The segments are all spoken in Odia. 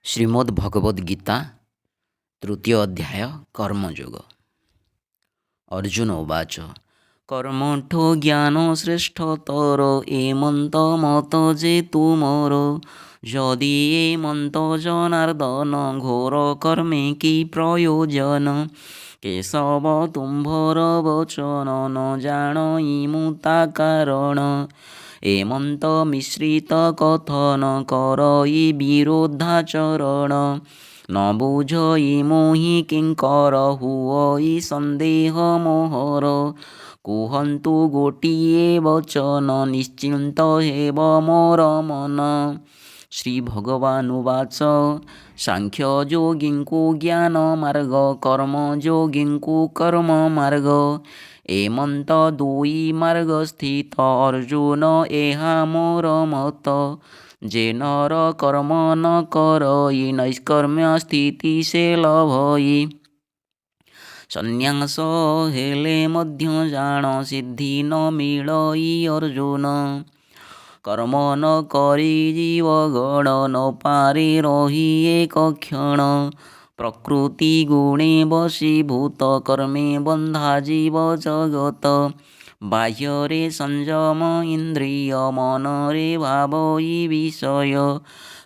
ଶ୍ରୀମଦ୍ ଭଗବଦ୍ ଗୀତା ତୃତୀୟ ଅଧ୍ୟାୟ କର୍ମଯୋଗ। ଅର୍ଜୁନ ଉବାଚ କର୍ମଠୁ ଜ୍ଞାନ ଶ୍ରେଷ୍ଠତର ଏମନ୍ତ ମତ ଯେ ତୁମର। ଯଦି ଏମନ୍ତ ଜନାର୍ଦ୍ଦନ ଘୋର କର୍ମେ କି ପ୍ରୟୋଜନ। କେଶବ ତୁମ୍ଭର ବଚନ ନ ଜାଣଇ ମୁଁ ତା କାରଣ। ଏମନ୍ତ ମିଶ୍ରିତ କଥନ କରଇ ବିରୋଧାଚରଣ। ନ ବୁଝଇ ମୋହି କିଙ୍କର ହୁଅଇ ସନ୍ଦେହ ମୋହର। କୁହନ୍ତୁ ଗୋଟିଏ ବଚନ ନିଶ୍ଚିନ୍ତ ହେବ ମୋର ମନ। ଶ୍ରୀ ଭଗବାନ ଉବାଚ ସାଂଖ୍ୟ ଯୋଗୀଙ୍କୁ ଜ୍ଞାନ ମାର୍ଗ କର୍ମ ଯୋଗୀଙ୍କୁ କର୍ମ ମାର୍ଗ। ଏମନ୍ତ ଦୁଇ ମାର୍ଗ ସ୍ଥିତ ଅର୍ଜୁନ ଏହା ମୋର ମତ। ଯେ ନର କର୍ମ ନ କରଇ ନୈଷ୍କର୍ମ୍ୟ ସ୍ଥିତି ସେ ଲଭଇ। ସନ୍ନ୍ୟାସ ହେଲେ ମଧ୍ୟ ଜାଣ ସିଦ୍ଧି ନ ମିଳଇ ଅର୍ଜୁନ। କର୍ମ ନ କରି ଜୀବଗଣ ନ ପାରେ ରହି ଏକ କ୍ଷଣ। ପ୍ରକୃତି ଗୁଣେ ବଶୀଭୂତ କର୍ମେ ବନ୍ଧା ଜୀବ ଜଗତ। ବାହ୍ୟରେ ସଂଯମ ଇନ୍ଦ୍ରିୟ ମନରେ ଭାବଇ ବିଷୟ।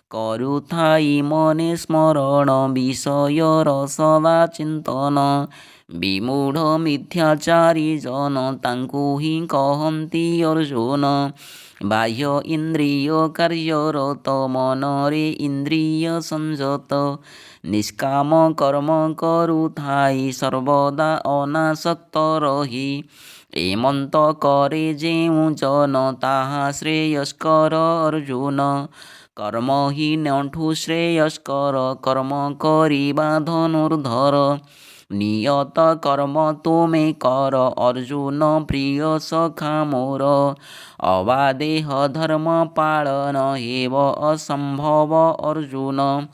କରୁଥାଇ ମନେ ସ୍ମରଣ ବିଷୟର ସଦା ଚିନ୍ତନ। ବିମୂଢ଼ ମିଥ୍ୟାଚାରୀ ଜନ ତାଙ୍କୁ ହିଁ କହନ୍ତି ଅର୍ଜୁନ। ବାହ୍ୟ ଇନ୍ଦ୍ରିୟ କାର୍ଯ୍ୟରତ ମନରେ ଇନ୍ଦ୍ରିୟ ସଂଯତ। ନିଷ୍କାମ କର୍ମ କରୁଥାଇ ସର୍ବଦା ଅନାସକ୍ତ ରହି। ଏମନ୍ତ କରେ ଯେଉଁ ଜନ ତାହା ଶ୍ରେୟସ୍କର ଅର୍ଜୁନ। କର୍ମ ହୀନଠୁ ଶ୍ରେୟସ୍କର କର୍ମ କରିବା ଧନୁର୍ଦ୍ଧର। ନିୟତ କର୍ମ ତୁମେ କର ଅର୍ଜୁନ ପ୍ରିୟ ସଖା ମୋର। ଅବାଦେହ ଧର୍ମ ପାଳନ ହେବ ଅସମ୍ଭବ ଅର୍ଜୁନ।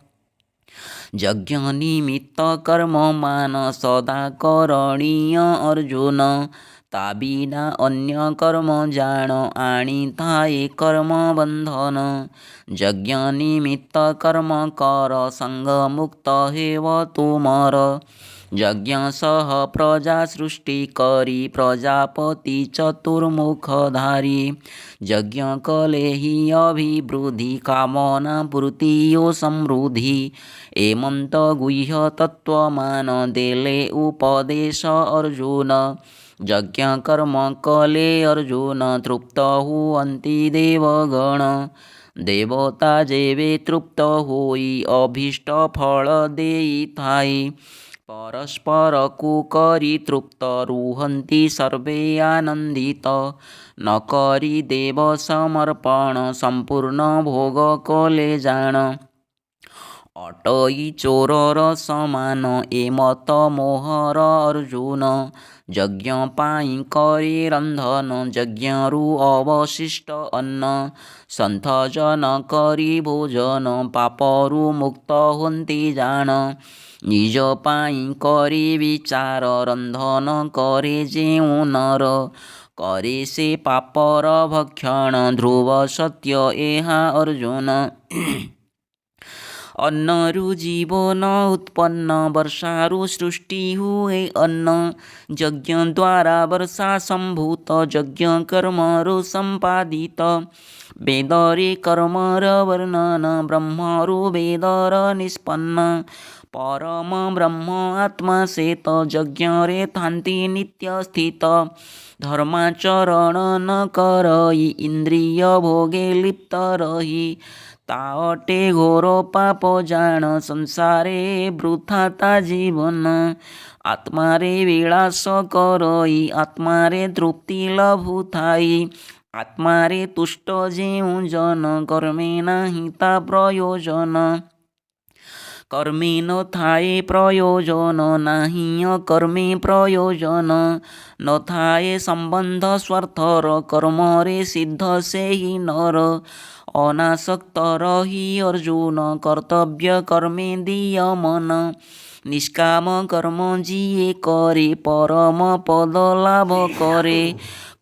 ଯଜ୍ଞ ନିମିତ୍ତ କର୍ମ ମାନ ସଦା କରଣୀୟ ଅର୍ଜୁନ। ତା ବିନା ଅନ୍ୟ କର୍ମ ଜାଣ ଆଣିଥାଏ କର୍ମ ବନ୍ଧନ। ଯଜ୍ଞ ନିମିତ୍ତ କର୍ମ କର ସଙ୍ଗ ମୁକ୍ତ ହେବ ତୁମର। ଯଜ୍ଞ ସହ ପ୍ରଜା ସୃଷ୍ଟି କରି ପ୍ରଜାପତି ଚତୁର୍ମୁଖଧାରୀ। ଯଜ୍ଞ କଲେ ହି ଅଭିବୃଦ୍ଧି କାମନା ପୂର୍ତ୍ତି ଓ ସମୃଦ୍ଧି। ଏମନ୍ତ ଗୁହ୍ୟ ତତ୍ତ୍ୱମାନ ଦେଲେ ଉପଦେଶ ଅର୍ଜୁନ। ଯଜ୍ଞ କର୍ମ କଲେ ଅର୍ଜୁନ ତୃପ୍ତ ହୁଅନ୍ତି ଦେବଗଣ। ଦେବତା ଯେବେ ତୃପ୍ତ ହୋଇ ଅଭୀଷ୍ଟ ଫଳ ଦେଇଥାଏ। ପରସ୍ପରକୁ କରି ତୃପ୍ତ ରୁହନ୍ତି ସର୍ବେ ଆନନ୍ଦିତ। ନ କରି ଦେବ ସମର୍ପଣ ସମ୍ପୂର୍ଣ୍ଣ ଭୋଗ କଲେ ଜାଣ। ଅଟଇ ଚୋରର ସମାନ ଏମତ ମୋହର ଅର୍ଜୁନ। ଯଜ୍ଞ ପାଇଁ କରି ରନ୍ଧନ ଯଜ୍ଞରୁ ଅବଶିଷ୍ଟ ଅନ୍ନ। ସନ୍ଥ ଜନ କରି ଭୋଜନ ପାପରୁ ମୁକ୍ତ ହୁଅନ୍ତି ଜାଣ। ନିଜ ପାଇଁ କରି ବିଚାର ରନ୍ଧନ କରେ ଯେଉଁ ନର। କରେ ସେ ପାପର ଭକ୍ଷଣ ଧ୍ରୁବ ସତ୍ୟ ଏହା ଅର୍ଜୁନ। ଅନ୍ନରୁ ଜୀବନ ଉତ୍ପନ୍ନ ବର୍ଷାରୁ ସୃଷ୍ଟି ହୁଏ ଅନ୍ନ। ଯଜ୍ଞ ଦ୍ୱାରା ବର୍ଷା ସମ୍ଭୂତ ଯଜ୍ଞ କର୍ମରୁ ସମ୍ପାଦିତ। ବେଦରେ କର୍ମର ବର୍ଣ୍ଣନ ବ୍ରହ୍ମରୁ ବେଦର ନିଷ୍ପନ୍ନ। ପରମ ବ୍ରହ୍ମ ଆତ୍ମା ସେତ ଯଜ୍ଞରେ ଥାନ୍ତି ନିତ୍ୟ ସ୍ଥିତ। ଧର୍ମାଚରଣ ନ କରଇ ଇନ୍ଦ୍ରିୟ ଭୋଗେ ଲିପ୍ତ ରହି। ତା ଅଟେ ଘୋର ପାପ ଜାଣ ସଂସାରେ ବୃଥା ତା ଜୀବନ। ଆତ୍ମାରେ ବିଳାସ କରଇ ଆତ୍ମାରେ ତୃପ୍ତି ଲଭୁଥାଇ। ଆତ୍ମାରେ ତୁଷ୍ଟ ଯେଉଁ ଜନ କର୍ମେ ନାହିଁ ତା ପ୍ରୟୋଜନ। କର୍ମେ ନ ଥାଏ ପ୍ରୟୋଜନ ନାହିଁ ଅକର୍ମେ ପ୍ରୟୋଜନ। ନ ଥାଏ ସମ୍ବନ୍ଧ ସ୍ୱାର୍ଥର କର୍ମରେ ସିଦ୍ଧ ସେହି ନର। ଅନାସକ୍ତ ରହି ଅର୍ଜୁନ କର୍ତ୍ତବ୍ୟ କର୍ମେ ଦିଅ ମନ। ନିଷ୍କାମ କର୍ମ ଯିଏ କରେ ପରମ ପଦ ଲାଭ କରେ।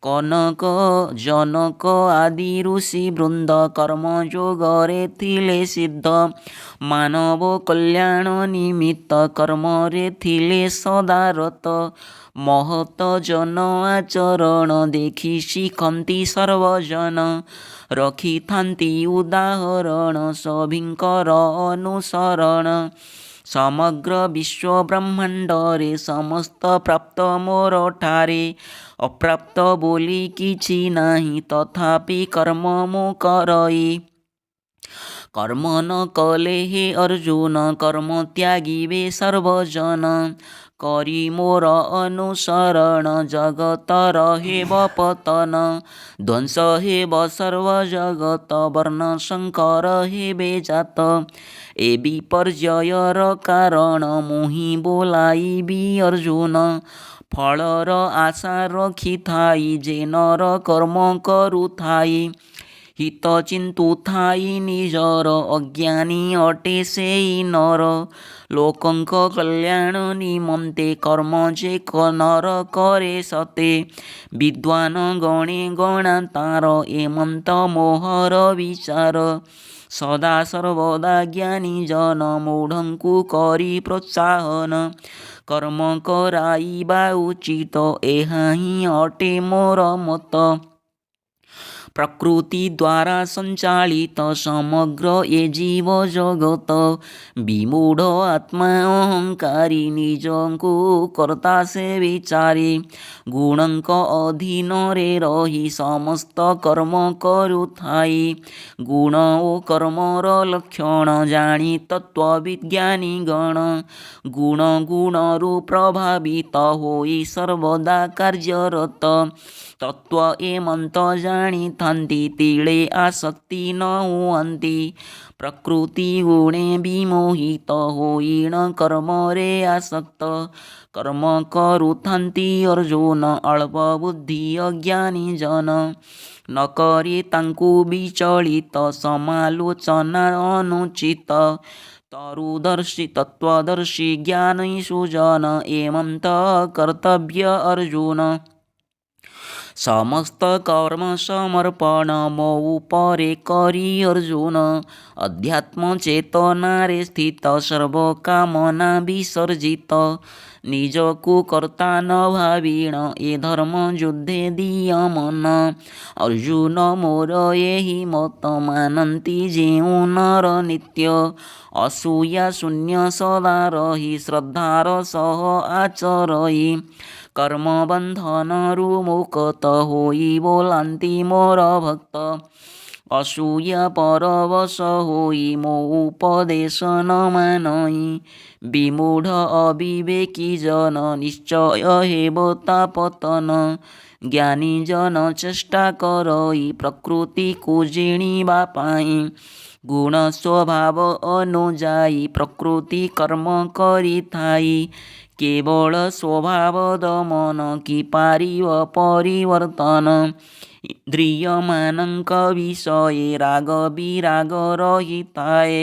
କନକ ଜନକ ଆଦି ଋଷି ବୃନ୍ଦ କର୍ମଯୋଗରେ ଥିଲେ ସିଦ୍ଧ। ମାନବ କଲ୍ୟାଣ ନିମିତ୍ତ କର୍ମରେ ଥିଲେ ସଦାରତ। ମହତ ଜନ ଆଚରଣ ଦେଖି ଶିଖନ୍ତି ସର୍ବଜନ। ରଖିଥାନ୍ତି ଉଦାହରଣ ସଭିଙ୍କର ଅନୁସରଣ। ସମଗ୍ର ବିଶ୍ୱ ବ୍ରହ୍ମାଣ୍ଡରେ ସମସ୍ତ ପ୍ରାପ୍ତ ମୋର ଠାରେ। ଅପ୍ରାପ୍ତ ବୋଲି କିଛି ନାହିଁ ତଥାପି କର୍ମ ମୁଁ କରଇ। କର୍ମ ନ କଲେ ହେ ଅର୍ଜୁନ କର୍ମ ତ୍ୟାଗିବେ ସର୍ବଜନ। କରି ମୋର ଅନୁସରଣ ଜଗତର ହେବ ପତନ। ଧ୍ୱଂସ ହେବ ସର୍ବ ଜଗତ ବର୍ଣ୍ଣ ସଂକର ହେବେ ଜାତ। ଏ ବିପର୍ଯ୍ୟୟର କାରଣ ମୁଁ ହିଁ ବୋଲାଇବି ଅର୍ଜୁନ। ଫଳର ଆଶା ରଖିଥାଇ ଯେ ନର କର୍ମ କରୁଥାଇ। ହିତ ଚିନ୍ତୁଥାଇ ନିଜର ଅଜ୍ଞାନୀ ଅଟେ ସେଇ ନର। ଲୋକଙ୍କ କଲ୍ୟାଣ ନିମନ୍ତେ କର୍ମ ଯେ ନର କରେ ସତେ। ବିଦ୍ୱାନ ଗଣେ ଗଣା ତାର ଏମନ୍ତ ମୋହର ବିଚାର। ସଦା ସର୍ବଦା ଜ୍ଞାନୀ ଜନ ମୂଢ଼ଙ୍କୁ କରି ପ୍ରୋତ୍ସାହନ। କର୍ମ କରାଇବା ଉଚିତ ଏହା ହିଁ ଅଟେ ମୋର ମତ। ପ୍ରକୃତି ଦ୍ୱାରା ସଞ୍ଚାଳିତ ସମଗ୍ର ଏ ଜୀବ ଜଗତ। ବିମୂଢ଼ ଆତ୍ମା ଅହଙ୍କାରୀ ନିଜଙ୍କୁ କର୍ତ୍ତା ସେ ବିଚାରେ। ଗୁଣଙ୍କ ଅଧୀନରେ ରହି ସମସ୍ତ କର୍ମ କରୁଥାଇ। ଗୁଣ ଓ କର୍ମର ଲକ୍ଷଣ ଜାଣି ତତ୍ତ୍ୱବିଜ୍ଞାନୀ ଗଣ। ଗୁଣ ଗୁଣରୁ ପ୍ରଭାବିତ ହୋଇ ସର୍ବଦା କାର୍ଯ୍ୟରତ। ତତ୍ତ୍ୱ ଏମନ୍ତ ଜାଣିଥାନ୍ତି ତିଳେ ଆସକ୍ତି ନ ହୁଅନ୍ତି। ପ୍ରକୃତି ଗୁଣେ ବିମୋହିତ ହୋଇଣ କର୍ମରେ ଆସକ୍ତ। କର୍ମ କରୁଥାନ୍ତି ଅର୍ଜୁନ ଅଳ୍ପ ବୁଦ୍ଧି ଅଜ୍ଞାନୀ ଜନ। ନ କରି ତାଙ୍କୁ ବିଚଳିତ ସମାଲୋଚନା ଅନୁଚିତ। ତରୁଦର୍ଶୀ ତତ୍ତ୍ୱଦର୍ଶୀ ଜ୍ଞାନୀ ସୁଜନ ଏମନ୍ତ କର୍ତ୍ତବ୍ୟ ଅର୍ଜୁନ। ସମସ୍ତ କର୍ମ ସମର୍ପଣ ମୋ ଉପରେ କରି ଅର୍ଜୁନ। ଅଧ୍ୟାତ୍ମ ଚେତନାରେ ସ୍ଥିତ ସର୍ବ କାମନା ବିସର୍ଜିତ। ନିଜକୁ କର୍ତ୍ତା ନ ଭାବିଣ ଏ ଧର୍ମ ଯୁଦ୍ଧେ ଦିଅ ମନ। ଅର୍ଜୁନ ମୋର ଏହି ମତ ମାନନ୍ତି ଯେଉଁ ନର ନିତ୍ୟ। ଅସୂୟା ଶୂନ୍ୟ ସଦା ରହି ଶ୍ରଦ୍ଧାର ସହ ଆଚରଇ। କର୍ମ ବନ୍ଧନରୁ ମୁକ୍ତ ହୋଇ ବୋଲାନ୍ତି ମୋର ଭକ୍ତ। ଅସୂୟା ପରବଶ ହୋଇ ମୋ ଉପଦେଶ ନ ମାନଇ। ବିମୂଢ଼ ଅବିବେକୀ ଜନ ନିଶ୍ଚୟ ହେବ ତା ପତନ। ଜ୍ଞାନୀ ଜନ ଚେଷ୍ଟା କରଇ ପ୍ରକୃତିକୁ ଜିଣିବା ପାଇଁ। ଗୁଣ ସ୍ୱଭାବ ଅନୁଯାୟୀ ପ୍ରକୃତି କର୍ମ କରିଥାଇ। କେବଳ ସ୍ୱଭାବ ଦମନ କି ପାରିବ ପରିବର୍ତ୍ତନ। ଇନ୍ଦ୍ରିୟମାନଙ୍କ ବିଷୟରେ ରାଗ ବିରାଗ ରହିଥାଏ।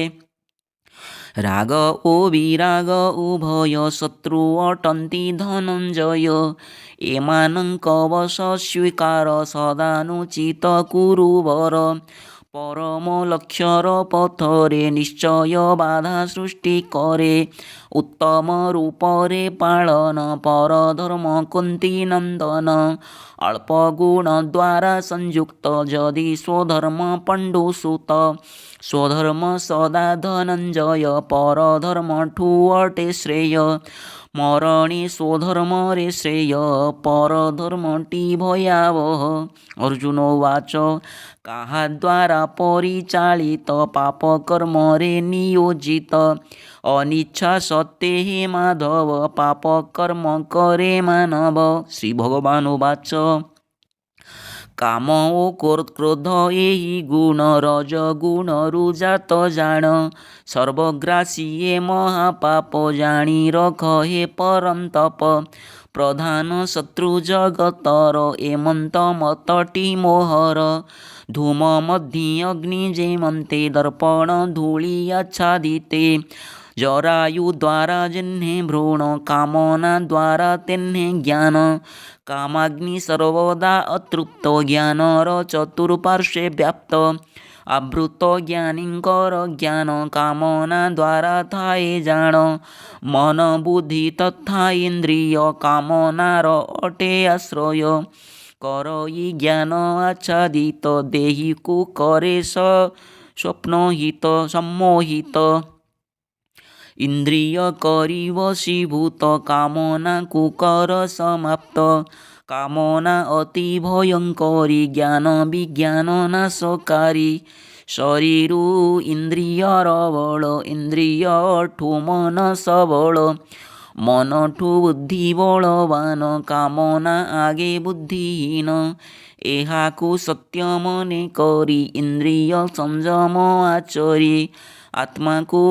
ରାଗ ଓ ବିରାଗ ଉଭୟ ଶତ୍ରୁ ଅଟନ୍ତି ଧନଞ୍ଜୟ। ଏମାନଙ୍କ ବଶ ସ୍ୱୀକାର ସଦାନୁଚିତ କୁରୁବର। ପରମ ଲକ୍ଷ୍ୟର ପଥରେ ନିଶ୍ଚୟ ବାଧା ସୃଷ୍ଟି କରେ। ଉତ୍ତମ ରୂପରେ ପାଳନ ପରଧର୍ମ କୁନ୍ତୀ ନନ୍ଦନ। ଅଳ୍ପ ଗୁଣ ଦ୍ୱାରା ସଂଯୁକ୍ତ ଯଦି ସ୍ୱଧର୍ମ ପଣ୍ଡୁସୁତ। ସ୍ୱଧର୍ମ ସଦା ଧନଞ୍ଜୟ ପରଧର୍ମଠୁ ଅଟେ ଶ୍ରେୟ। ମରଣେ ସ୍ୱଧର୍ମରେ ଶ୍ରେୟ ପରଧର୍ମଟି ଭୟାବହ। ଅର୍ଜୁନ ଉବାଚ କାହାଦ୍ୱାରା ପରିଚାଳିତ ପାପ କର୍ମରେ ନିୟୋଜିତ। ଅନିଚ୍ଛା ସତ୍ତ୍ୱେ ହେ ମାଧବ ପାପ କର୍ମ କରେ ମାନବ। ଶ୍ରୀ ଭଗବାନ ଉବାଚ କାମ ଓ କ୍ରୋଧ ଏହି ଗୁଣ ରଜଗୁଣରୁ ଜାତ ଜାଣ। ସର୍ବଗ୍ରାସୀ ଏ ମହାପାପ ଜାଣି ରଖ ହେ ପରନ୍ତପ। ପ୍ରଧାନ ଶତ୍ରୁ ଜଗତର ଏମନ୍ତ ମତଟି ମୋହର। ଧୂମ ମଧ୍ୟ ଅଗ୍ନି ଯେମନ୍ତେ ଦର୍ପଣ ଧୂଳି ଆଚ୍ଛାଦିତେ। जरायु द्वारा जिन्हें भ्रूण कामना द्वारा तेन्हे ज्ञान कामाग्नि सर्वदा अतृप्त ज्ञानर चतुर्पार्श्वे व्याप्त आवृत ज्ञानीଙ୍କର ଜ୍ଞାନ କାମନା ଦ୍ୱାରା ଥାଏ ଜାଣ ମନ ବୁଦ୍ଧି ତଥା ଇନ୍ଦ୍ରିୟ କାମନାର ଅଟେ ଆଶ୍ରୟ କରଇ ଜ୍ଞାନ ଆଚ୍ଛାଦିତ ଦେହିକୁ କରେ ସ୍ୱପ୍ନହିତ ସମ୍ମୋହିତ ଇନ୍ଦ୍ରିୟ କରି ବଶୀଭୂତ କାମନାକୁ କର ସମାପ୍ତ କାମନା ଅତି ଭୟଙ୍କରୀ ଜ୍ଞାନ ବିଜ୍ଞାନ ନାଶକାରୀ ଶରୀରୁ ଇନ୍ଦ୍ରିୟର ବଳ ଇନ୍ଦ୍ରିୟଠୁ ମନ ସବଳ ମନଠୁ ବୁଦ୍ଧି ବଳବାନ କାମନା ଆଗେ ବୁଦ୍ଧିହୀନ ଏହାକୁ ସତ୍ୟ ମନେ କରି ଇନ୍ଦ୍ରିୟ ସଂଯମ ଆଚରି ଆତ୍ମାକୁ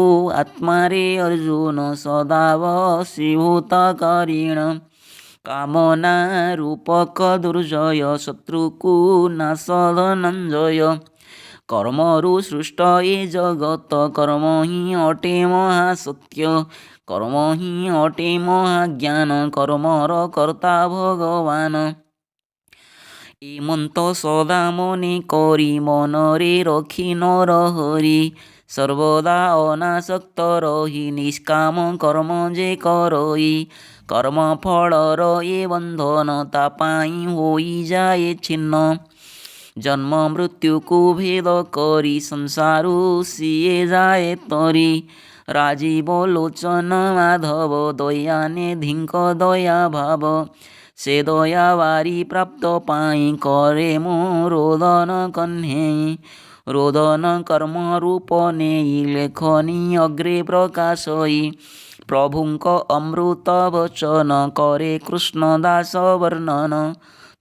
ଆତ୍ମାରେ ଅର୍ଜୁନ ସଦା ବଶୀଭୂତ କରିଣ କାମନା ରୂପକ ଦୁର୍ଜୟ ଶତ୍ରୁକୁ ନାଶ ଧନଞ୍ଜୟ କର୍ମରୁ ସୃଷ୍ଟ ଏ ଜଗତ କର୍ମ ହିଁ ଅଟେ ମହାସତ୍ୟ କର୍ମ ହିଁ ଅଟେ ମହାଜ୍ଞାନ କର୍ମର କର୍ତ୍ତା ଭଗବାନ ଏ ମନ୍ତ ସଦା ମନେ କରି ମନରେ ରଖି ନରହରି ସର୍ବଦା ଅନାସକ୍ତ ରହି ନିଷ୍କାମ କର୍ମ ଯେ କରଇ କର୍ମ ଫଳର ଏ ବନ୍ଧନ ତା ପାଇଁ ହୋଇଯାଏ ଛିନ୍ନ ଜନ୍ମ ମୃତ୍ୟୁକୁ ଭେଦ କରି ସଂସାରୁ ସିଏ ଯାଏ ତରି ରାଜୀବ ଲୋଚନ ମାଧବ ଦୟାନିଧିଙ୍କ ଦୟା ଭାବ ସେ ଦୟା ବାରି ପ୍ରାପ୍ତ ପାଇଁ କରେ ମୁଁ ରୋଦନ କହ୍ନେଇ ରୋଦନ କର୍ମ ରୂପ ନେଇ ଲେଖନି ଅଗ୍ରେ ପ୍ରକାଶଇ ପ୍ରଭୁଙ୍କ ଅମୃତ ବଚନ କରେ କୃଷ୍ଣ ଦାସ ବର୍ଣ୍ଣନ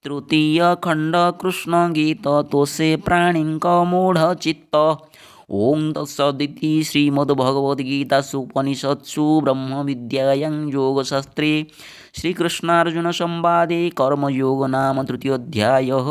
ତୃତୀୟ ଖଣ୍ଡ କୃଷ୍ଣ ଗୀତ ତୋଷେ ପ୍ରାଣୀଙ୍କ ମୂଢ଼ ଚିତ୍ତ ଓಂ ତତ୍ସଦିତି ଶ୍ରୀମଦ୍ଭଗବଦ୍ଗୀତାସୁ ଉପନିଷତ୍ସୁ ବ୍ରହ୍ମବିଦ୍ୟାୟାଂ ଯୋଗଶାସ୍ତ୍ରେ ଶ୍ରୀକୃଷ୍ଣାର୍ଜୁନ ସଂବାଦେ କର୍ମଯୋଗ ନାମ ତୃତୀୟୋଧ୍ୟାୟः।